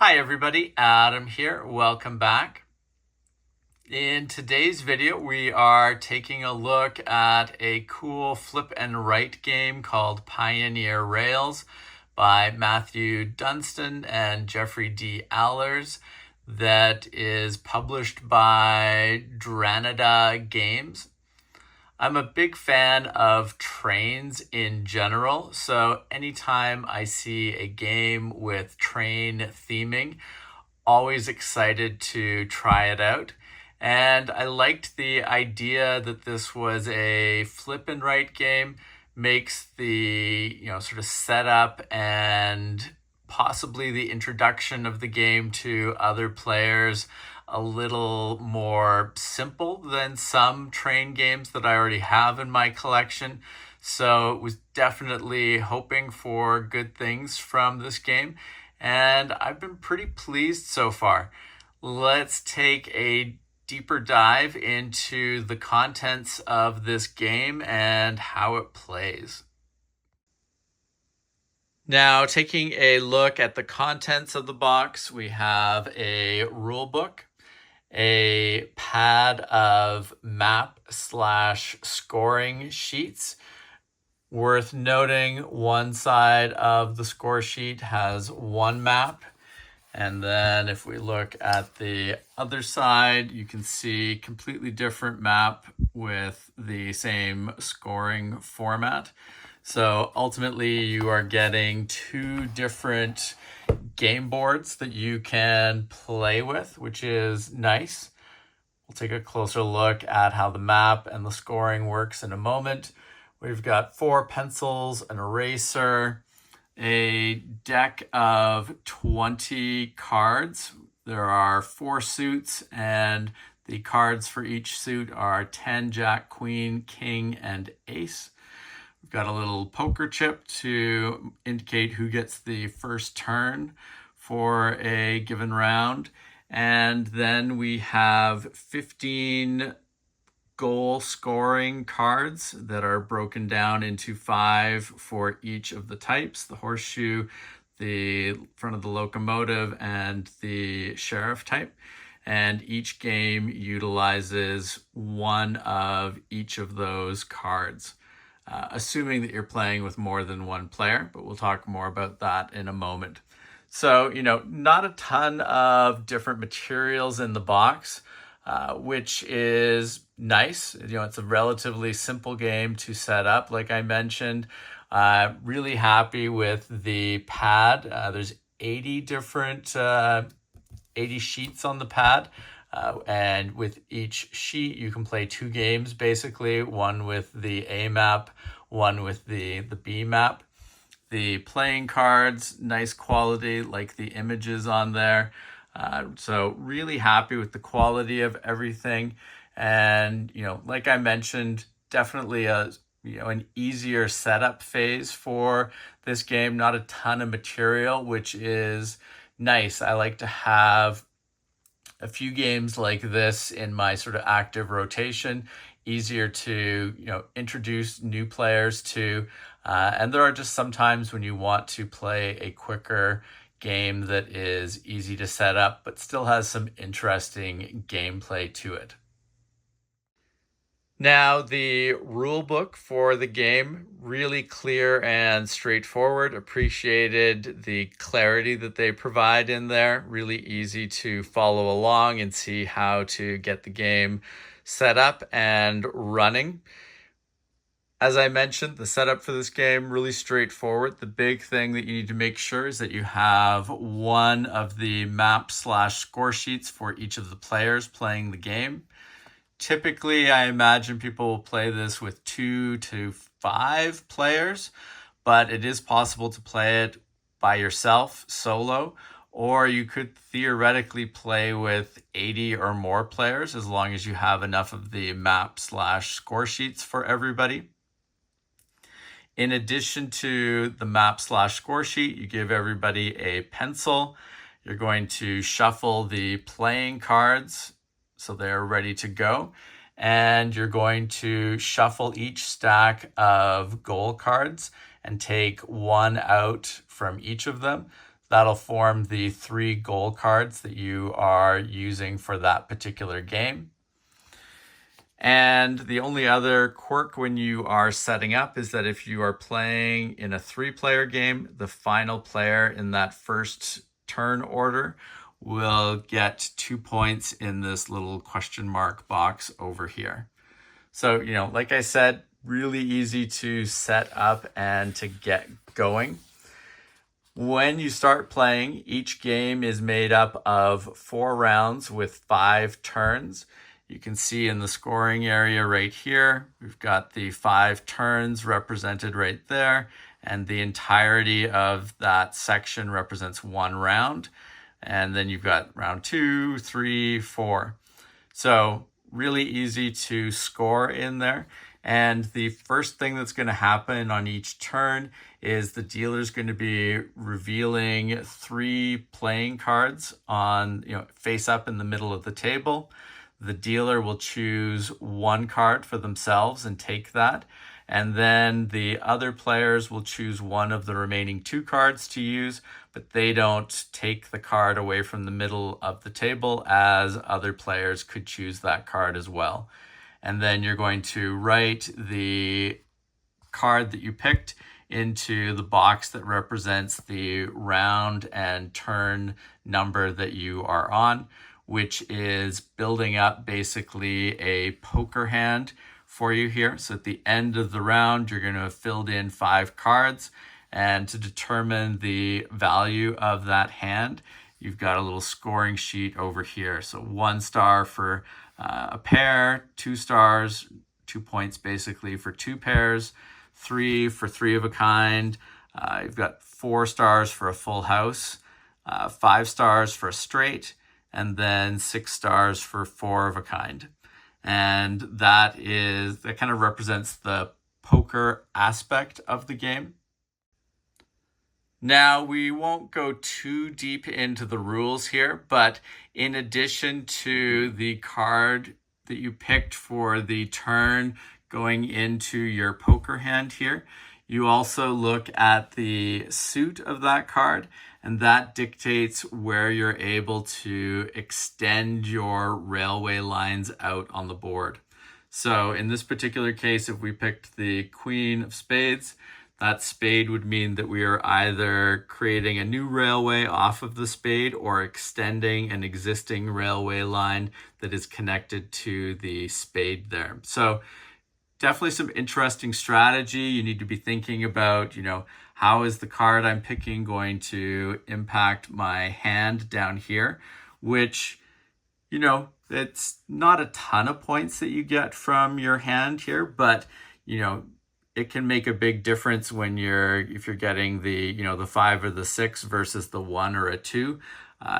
Hi everybody, Adam here. Welcome back. In today's video, we are taking a look at a cool flip and write game called Pioneer Rails by Matthew Dunstan and Jeffrey D. Allers that is published by Dranada Games. I'm a big fan of trains in general, so anytime I see a game with train theming, always excited to try it out. And I liked the idea that this was a flip and write game, makes the, sort of setup and possibly the introduction of the game to other players a little more simple than some train games that I already have in my collection. So was definitely hoping for good things from this game, and I've been pretty pleased so far. Let's take a deeper dive into the contents of this game and how it plays. Now, taking a look at the contents of the box, we have a rule book, a pad of map/scoring sheets. Worth noting, one side of the score sheet has one map, and then if we look at the other side, you can see completely different map with the same scoring format. So ultimately, you are getting two different game boards that you can play with, which is nice. We'll take a closer look at how the map and the scoring works in a moment. We've got 4 pencils, an eraser, a deck of 20 cards. There are 4 suits, and the cards for each suit are 10, Jack, Queen, King, and Ace. We've got a little poker chip to indicate who gets the first turn for a given round. And then we have 15 goal scoring cards that are broken down into 5 for each of the types: the horseshoe, the front of the locomotive, and the sheriff type. And each game utilizes one of each of those cards, assuming that you're playing with more than one player, but we'll talk more about that in a moment. So, not a ton of different materials in the box, which is nice. It's a relatively simple game to set up, like I mentioned. Really happy with the pad. There's 80 different 80 sheets on the pad. And with each sheet, you can play 2 games, basically, one with the A map, one with the B map. The playing cards, nice quality, like the images on there. So really happy with the quality of everything. And, like I mentioned, definitely an easier setup phase for this game. Not a ton of material, which is nice. I like to have a few games like this in my sort of active rotation, easier to introduce new players to, and there are just some times when you want to play a quicker game that is easy to set up but still has some interesting gameplay to it. Now, the rule book for the game, really clear and straightforward. Appreciated the clarity that they provide in there. Really easy to follow along and see how to get the game set up and running. As I mentioned, the setup for this game, really straightforward. The big thing that you need to make sure is that you have one of the map/score sheets for each of the players playing the game. Typically, I imagine people will play this with 2 to 5 players, but it is possible to play it by yourself, solo, or you could theoretically play with 80 or more players as long as you have enough of the map/score sheets for everybody. In addition to the map/score sheet, you give everybody a pencil. You're going to shuffle the playing cards so they're ready to go. And you're going to shuffle each stack of goal cards and take one out from each of them. That'll form the 3 goal cards that you are using for that particular game. And the only other quirk when you are setting up is that if you are playing in a 3-player game, the final player in that first turn order will get 2 points in this little question mark box over here. So, like I said, really easy to set up and to get going. When you start playing, each game is made up of 4 rounds with 5 turns. You can see in the scoring area right here, we've got the 5 turns represented right there, and the entirety of that section represents 1 round. And then you've got round 2, 3, 4. So really easy to score in there. And the first thing that's going to happen on each turn is the dealer's going to be revealing 3 playing cards on, face up in the middle of the table. The dealer will choose 1 card for themselves and take that. And then the other players will choose one of the remaining 2 cards to use, but they don't take the card away from the middle of the table, as other players could choose that card as well. And then you're going to write the card that you picked into the box that represents the round and turn number that you are on, which is building up basically a poker hand for you here. So at the end of the round, you're going to have filled in 5 cards. And to determine the value of that hand, you've got a little scoring sheet over here. So 1 star for a pair, 2 stars, 2 points basically for 2 pairs, 3 for 3 of a kind. You've got 4 stars for a full house, 5 stars for a straight, and then 6 stars for 4 of a kind. And that kind of represents the poker aspect of the game. Now, we won't go too deep into the rules here, but in addition to the card that you picked for the turn going into your poker hand here, you also look at the suit of that card, and that dictates where you're able to extend your railway lines out on the board. So in this particular case, if we picked the Queen of Spades, that spade would mean that we are either creating a new railway off of the spade or extending an existing railway line that is connected to the spade there. So definitely some interesting strategy. You need to be thinking about, how is the card I'm picking going to impact my hand down here, which, it's not a ton of points that you get from your hand here, but, it can make a big difference if you're getting the 5 or the 6 versus the 1 or a 2.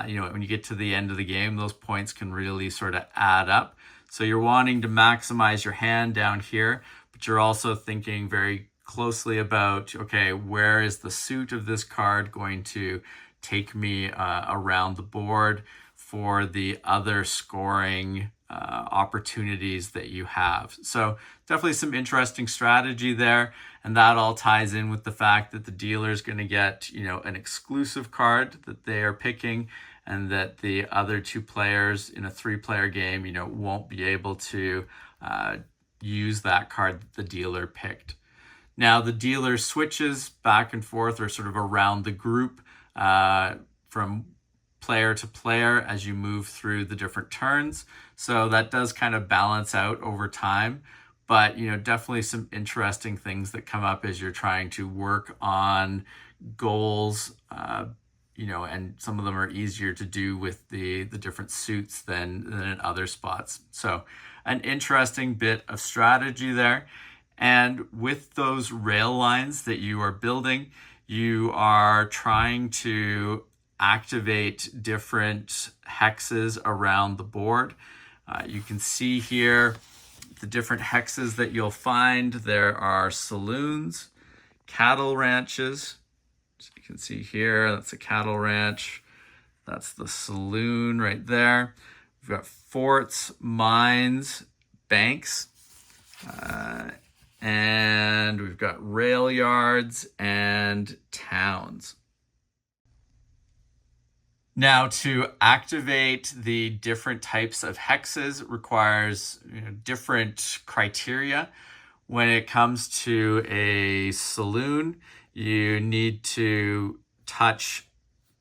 When you get to the end of the game, those points can really sort of add up. So you're wanting to maximize your hand down here, but you're also thinking very closely about, okay, where is the suit of this card going to take me around the board for the other scoring opportunities that you have. So definitely some interesting strategy there. And that all ties in with the fact that the dealer is going to get, an exclusive card that they are picking, and that the other 2 players in a 3-player game, won't be able to use that card that the dealer picked. Now, the dealer switches back and forth or sort of around the group from player to player as you move through the different turns. So that does kind of balance out over time. But, definitely some interesting things that come up as you're trying to work on goals, and some of them are easier to do with the different suits than in other spots. So an interesting bit of strategy there. And with those rail lines that you are building, you are trying to activate different hexes around the board. You can see here the different hexes that you'll find. There are saloons, cattle ranches. So you can see here, that's a cattle ranch. That's the saloon right there. We've got forts, mines, banks, and we've got rail yards and towns. Now, to activate the different types of hexes requires different criteria. When it comes to a saloon, you need to touch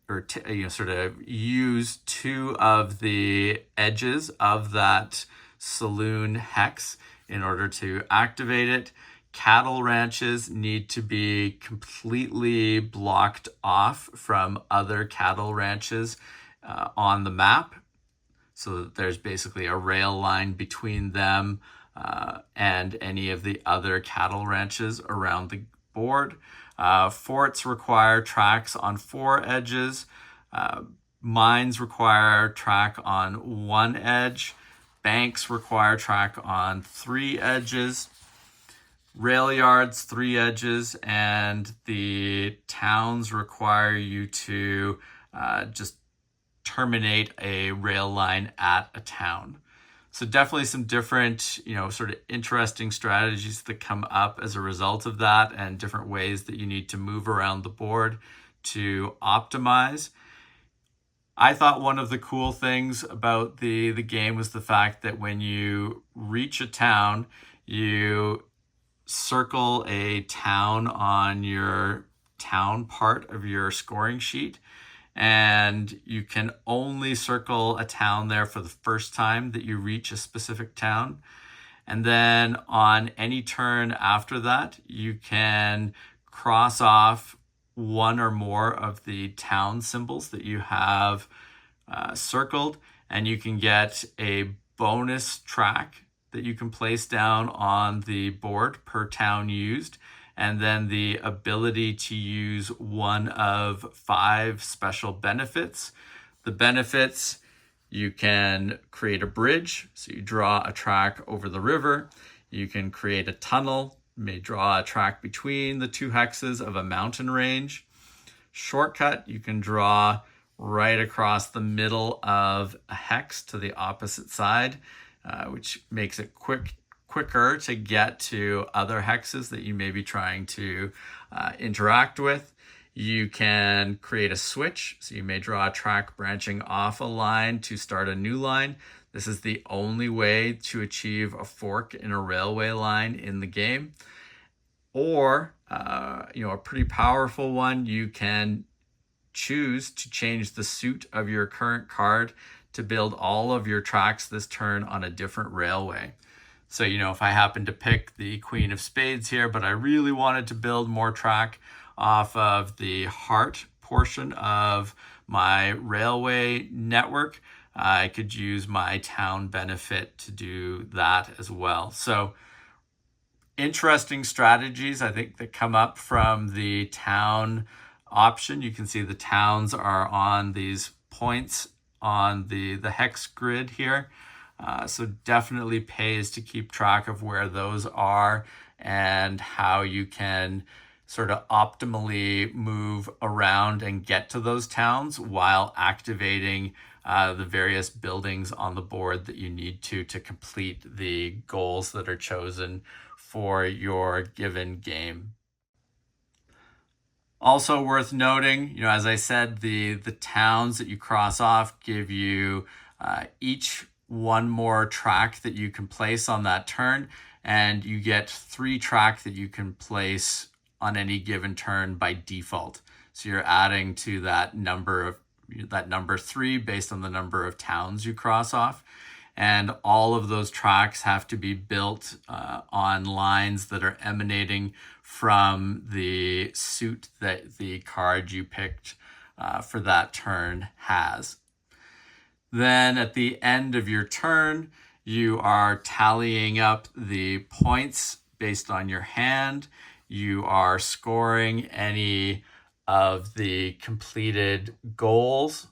or sort of use two of the edges of that saloon hex in order to activate it. Cattle ranches need to be completely blocked off from other cattle ranches on the map, so that there's basically a rail line between them and any of the other cattle ranches around the board. Forts require tracks on 4 edges. Mines require track on 1 edge. Banks require track on 3 edges. Rail yards, 3 edges, and the towns require you to just terminate a rail line at a town. So definitely some different, sort of interesting strategies that come up as a result of that, and different ways that you need to move around the board to optimize. I thought one of the cool things about the game was the fact that when you reach a town, you circle a town on your town part of your scoring sheet, and you can only circle a town there for the first time that you reach a specific town. And then on any turn after that, you can cross off one or more of the town symbols that you have circled, and you can get a bonus track that you can place down on the board per town used, and then the ability to use one of 5 special benefits. The benefits: you can create a bridge, so you draw a track over the river. You can create a tunnel, you may draw a track between the 2 hexes of a mountain range. Shortcut: you can draw right across the middle of a hex to the opposite side, which makes it quicker to get to other hexes that you may be trying to interact with. You can create a switch, so you may draw a track branching off a line to start a new line. This is the only way to achieve a fork in a railway line in the game. Or, a pretty powerful one, you can choose to change the suit of your current card to build all of your tracks this turn on a different railway. So, if I happen to pick the Queen of Spades here, but I really wanted to build more track off of the heart portion of my railway network, I could use my town benefit to do that as well. So interesting strategies, I think, that come up from the town option. You can see the towns are on these points on the hex grid here. So definitely pays to keep track of where those are and how you can sort of optimally move around and get to those towns while activating the various buildings on the board that you need to complete the goals that are chosen for your given game. Also worth noting, as I said, the towns that you cross off give you each one more track that you can place on that turn, and you get 3 track that you can place on any given turn by default. So you're adding to that number 3 based on the number of towns you cross off. And all of those tracks have to be built on lines that are emanating from the suit that the card you picked for that turn has. Then at the end of your turn, you are tallying up the points based on your hand. You are scoring any of the completed goals.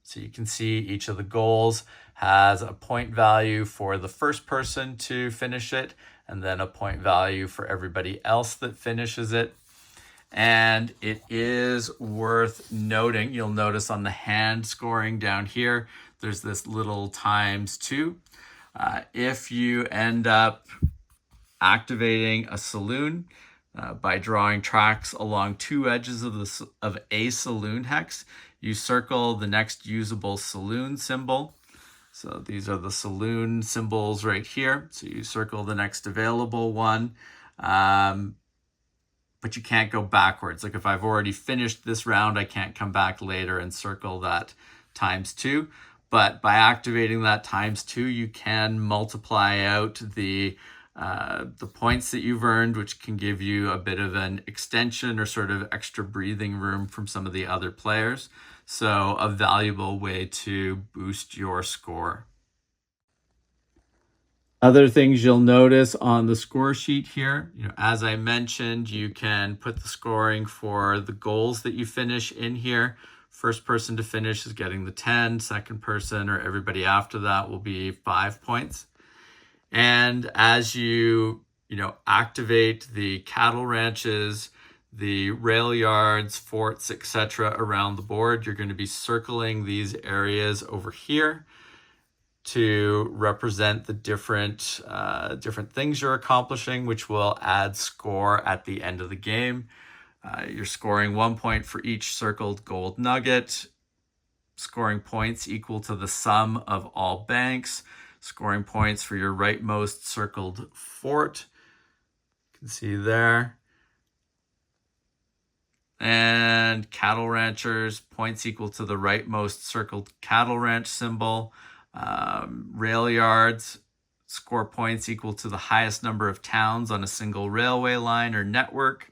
So you can see each of the goals has a point value for the first person to finish it, and then a point value for everybody else that finishes it. And it is worth noting, you'll notice on the hand scoring down here, there's this little *2. If you end up activating a saloon by drawing tracks along 2 edges of a saloon hex, you circle the next usable saloon symbol. So these are the saloon symbols right here. So you circle the next available one, but you can't go backwards. Like if I've already finished this round, I can't come back later and circle that ×2. But by activating that ×2, you can multiply out the points that you've earned, which can give you a bit of an extension or sort of extra breathing room from some of the other players. So a valuable way to boost your score. Other things you'll notice on the score sheet here, as I mentioned, you can put the scoring for the goals that you finish in here. First person to finish is getting the 10, second person or everybody after that will be 5 points. And as you activate the cattle ranches, the rail yards, forts, etc. around the board, you're going to be circling these areas over here to represent the different things you're accomplishing, which will add score at the end of the game. You're scoring 1 point for each circled gold nugget, scoring points equal to the sum of all banks, scoring points for your rightmost circled fort. You can see there. And cattle ranchers, points equal to the rightmost circled cattle ranch symbol. Rail yards, score points equal to the highest number of towns on a single railway line or network,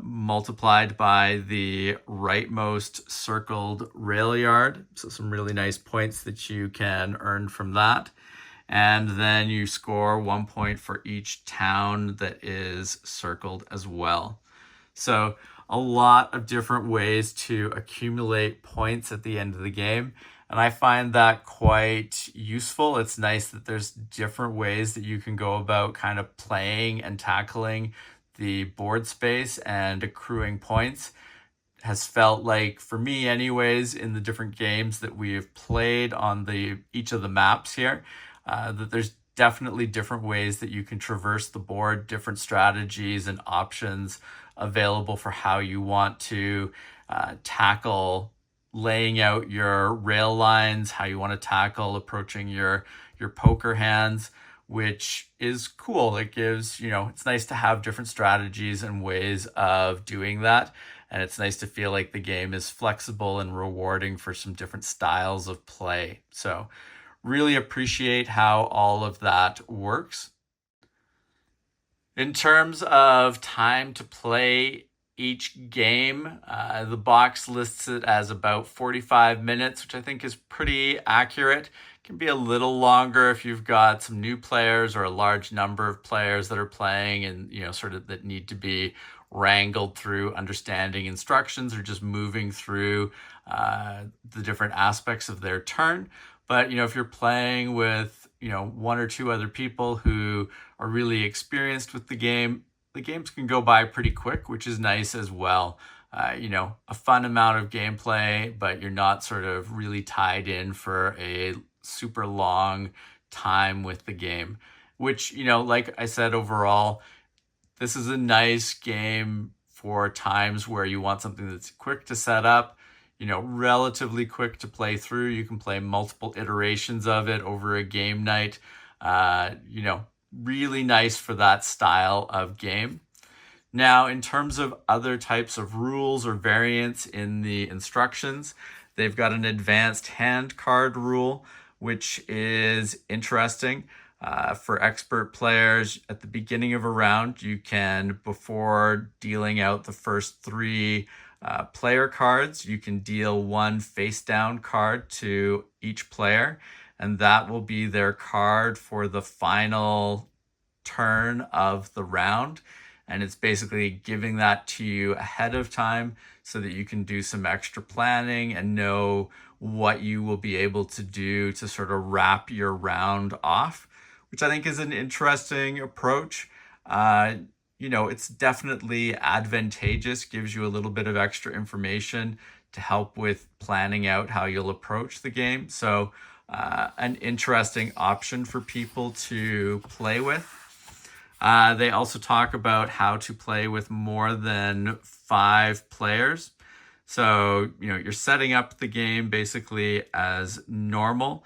multiplied by the rightmost circled rail yard. So some really nice points that you can earn from that. And then you score 1 point for each town that is circled as well. So a lot of different ways to accumulate points at the end of the game. And I find that quite useful. It's nice that there's different ways that you can go about kind of playing and tackling the board space and accruing points. Has felt like, for me anyways, in the different games that we have played on each of the maps here, that there's definitely different ways that you can traverse the board, different strategies and options available for how you want to tackle laying out your rail lines, how you want to tackle approaching your poker hands, which is cool. It gives, it's nice to have different strategies and ways of doing that. And it's nice to feel like the game is flexible and rewarding for some different styles of play. So really appreciate how all of that works. In terms of time to play each game, the box lists it as about 45 minutes, which I think is pretty accurate. It can be a little longer if you've got some new players or a large number of players that are playing and, sort of that need to be wrangled through understanding instructions or just moving through the different aspects of their turn. But, if you're playing with, 1 or 2 other people who are really experienced with the games can go by pretty quick, which is nice as well. A fun amount of gameplay, but you're not sort of really tied in for a super long time with the game, which, like I said, overall, this is a nice game for times where you want something that's quick to set up, relatively quick to play through. You can play multiple iterations of it over a game night. Really nice for that style of game. Now, in terms of other types of rules or variants in the instructions, they've got an advanced hand card rule, which is interesting. For expert players, at the beginning of a round, you can, before dealing out the first 3 player cards, you can deal 1 face down card to each player, and that will be their card for the final turn of the round. And it's basically giving that to you ahead of time so that you can do some extra planning and know what you will be able to do to sort of wrap your round off, which I think is an interesting approach. It's definitely advantageous, gives you a little bit of extra information to help with planning out how you'll approach the game. So an interesting option for people to play with. They also talk about how to play with more than 5 players. So, you're setting up the game basically as normal.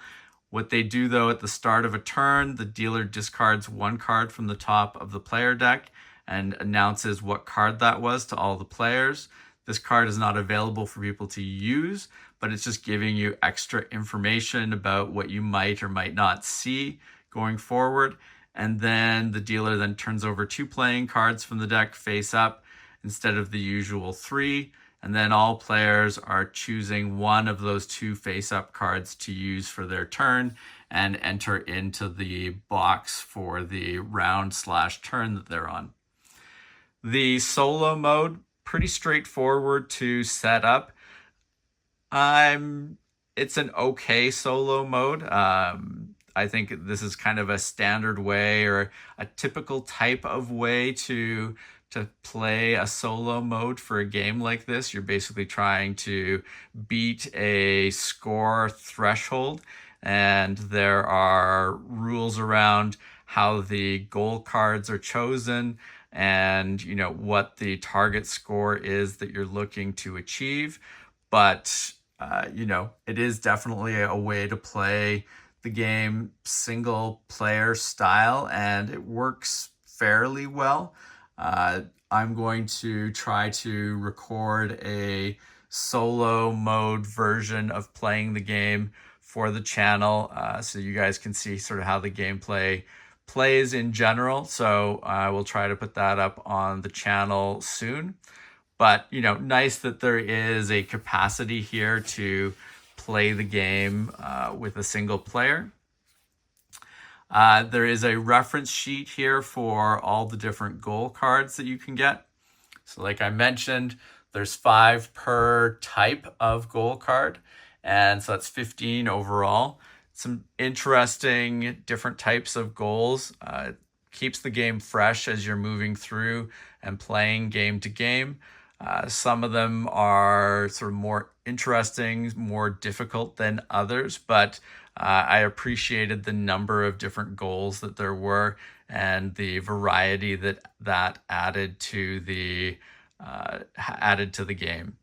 What they do though, at the start of a turn, the dealer discards one card from the top of the player deck and announces what card that was to all the players. This card is not available for people to use, but it's just giving you extra information about what you might or might not see going forward. And then the dealer then turns over 2 playing cards from the deck face up instead of the usual 3. And then all players are choosing one of those 2 face-up cards to use for their turn and enter into the box for the round/turn that they're on. The solo mode, pretty straightforward to set up. It's an okay solo mode. I think this is kind of a standard way or a typical type of way to play a solo mode for a game like this. You're basically trying to beat a score threshold, and there are rules around how the goal cards are chosen and what the target score is that you're looking to achieve. But it is definitely a way to play the game single player style, and it works fairly well. I'm going to try to record a solo mode version of playing the game for the channel, so you guys can see sort of how the gameplay plays in general. So I will try to put that up on the channel soon. But, nice that there is a capacity here to play the game with a single player. There is a reference sheet here for all the different goal cards that you can get. So like I mentioned, there's 5 per type of goal card, and so that's 15 overall. Some interesting different types of goals. It keeps the game fresh as you're moving through and playing game to game. Some of them are sort of more interesting, more difficult than others, but I appreciated the number of different goals that there were and the variety that added to the game.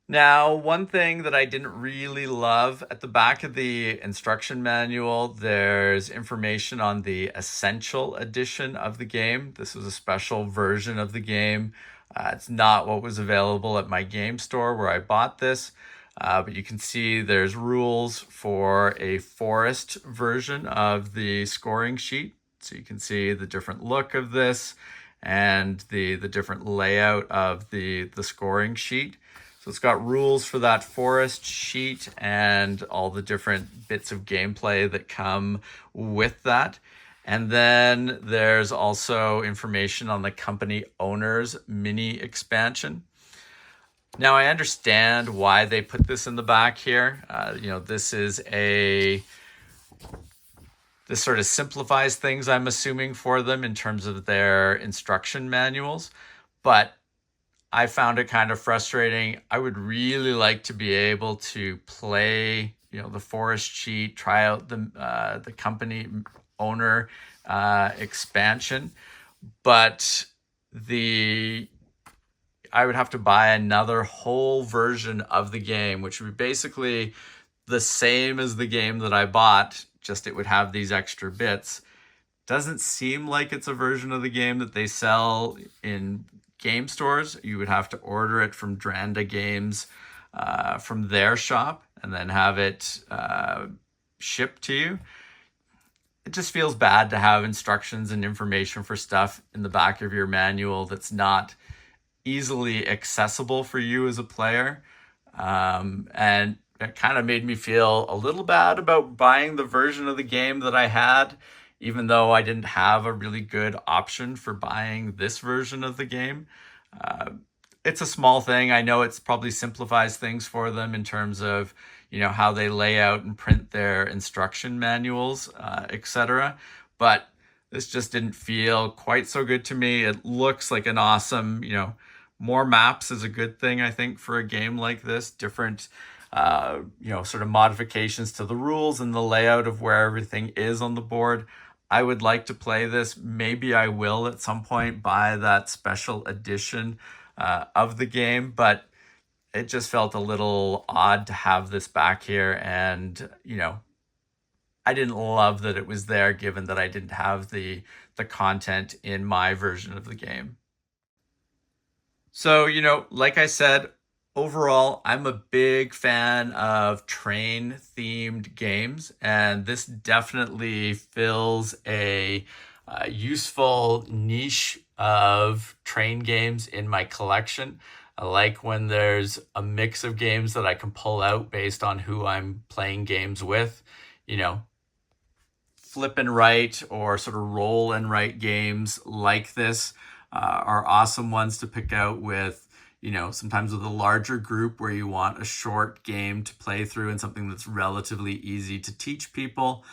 Now, one thing that I didn't really love, at the back of the instruction manual, there's information on the Essential Edition of the game. This was a special version of the game. It's not what was available at my game store where I bought this, but you can see there's rules for a forest version of the scoring sheet. So you can see the different look of this and the different layout of the scoring sheet. So it's got rules for that forest sheet and all the different bits of gameplay that come with that. And then there's also information on the company owner's mini expansion. Now, I understand why they put this in the back here. This sort of simplifies things, I'm assuming, for them in terms of their instruction manuals. But I found it kind of frustrating. I would really like to be able to play, the forest sheet, try out the company owner expansion, but I would have to buy another whole version of the game, which would be basically the same as the game that I bought, just it would have these extra bits. Doesn't seem like it's a version of the game that they sell in game stores. You would have to order it from Dranda Games from their shop and then have it shipped to you. It just feels bad to have instructions and information for stuff in the back of your manual that's not easily accessible for you as a player. And it kind of made me feel a little bad about buying the version of the game that I had, even though I didn't have a really good option for buying this version of the game. It's a small thing. I know it's probably simplifies things for them in terms of, how they lay out and print their instruction manuals, etc. But this just didn't feel quite so good to me. It looks like an awesome, more maps is a good thing, I think, for a game like this. Different, sort of modifications to the rules and the layout of where everything is on the board. I would like to play this. Maybe I will at some point buy that special edition of the game, but it just felt a little odd to have this back here. And, I didn't love that it was there, given that I didn't have the content in my version of the game. So, like I said, overall, I'm a big fan of train themed games, and this definitely fills a useful niche of train games in my collection. I like when there's a mix of games that I can pull out based on who I'm playing games with. Flip and write or sort of roll and write games like this are awesome ones to pick out with, sometimes with a larger group where you want a short game to play through and something that's relatively easy to teach people.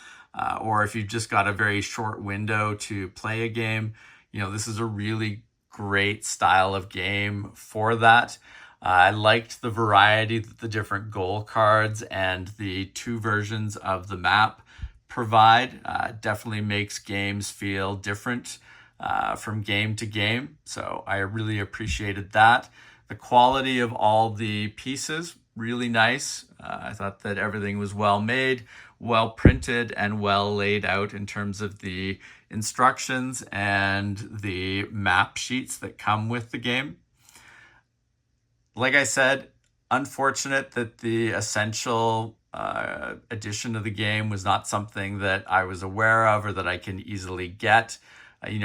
Or if you've just got a very short window to play a game, this is a really great style of game for that. I liked the variety that the different goal cards and the 2 versions of the map provide. Definitely makes games feel different from game to game. So I really appreciated that. The quality of all the pieces, really nice. I thought that everything was well made, well printed, and well laid out in terms of the instructions and the map sheets that come with the game. Like I said, unfortunate that the essential edition of the game was not something that I was aware of or that I can easily get,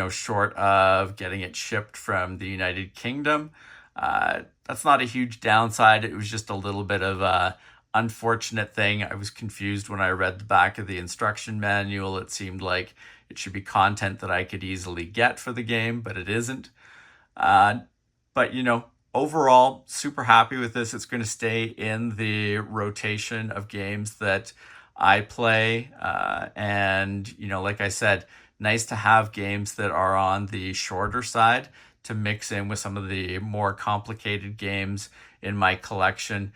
short of getting it shipped from the United Kingdom. That's not a huge downside. It was just a little bit of a unfortunate thing. I was confused when I read the back of the instruction manual. It seemed like it should be content that I could easily get for the game, but it isn't. But, overall, super happy with this. It's going to stay in the rotation of games that I play. And, like I said, nice to have games that are on the shorter side to mix in with some of the more complicated games in my collection,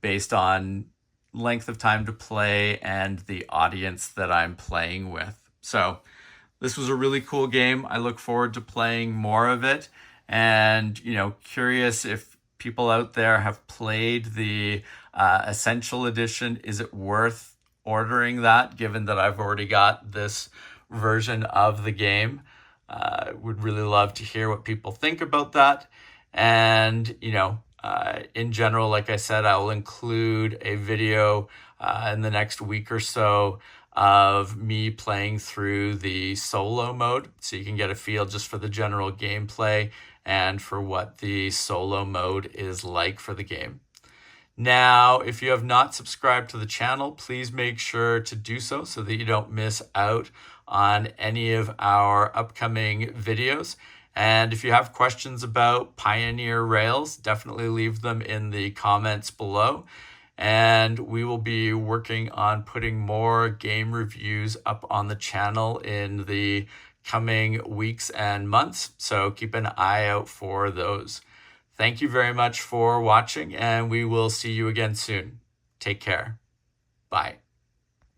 based on length of time to play and the audience that I'm playing with. So this was a really cool game. I look forward to playing more of it. And, curious if people out there have played the Essential Edition. Is it worth ordering that, given that I've already got this version of the game? Would really love to hear what people think about that. And, in general, like I said, I will include a video in the next week or so of me playing through the solo mode, so you can get a feel just for the general gameplay and for what the solo mode is like for the game. Now, if you have not subscribed to the channel, please make sure to do so that you don't miss out on any of our upcoming videos. And if you have questions about Pioneer Rails, definitely leave them in the comments below. And we will be working on putting more game reviews up on the channel in the coming weeks and months. So keep an eye out for those. Thank you very much for watching, and we will see you again soon. Take care. Bye.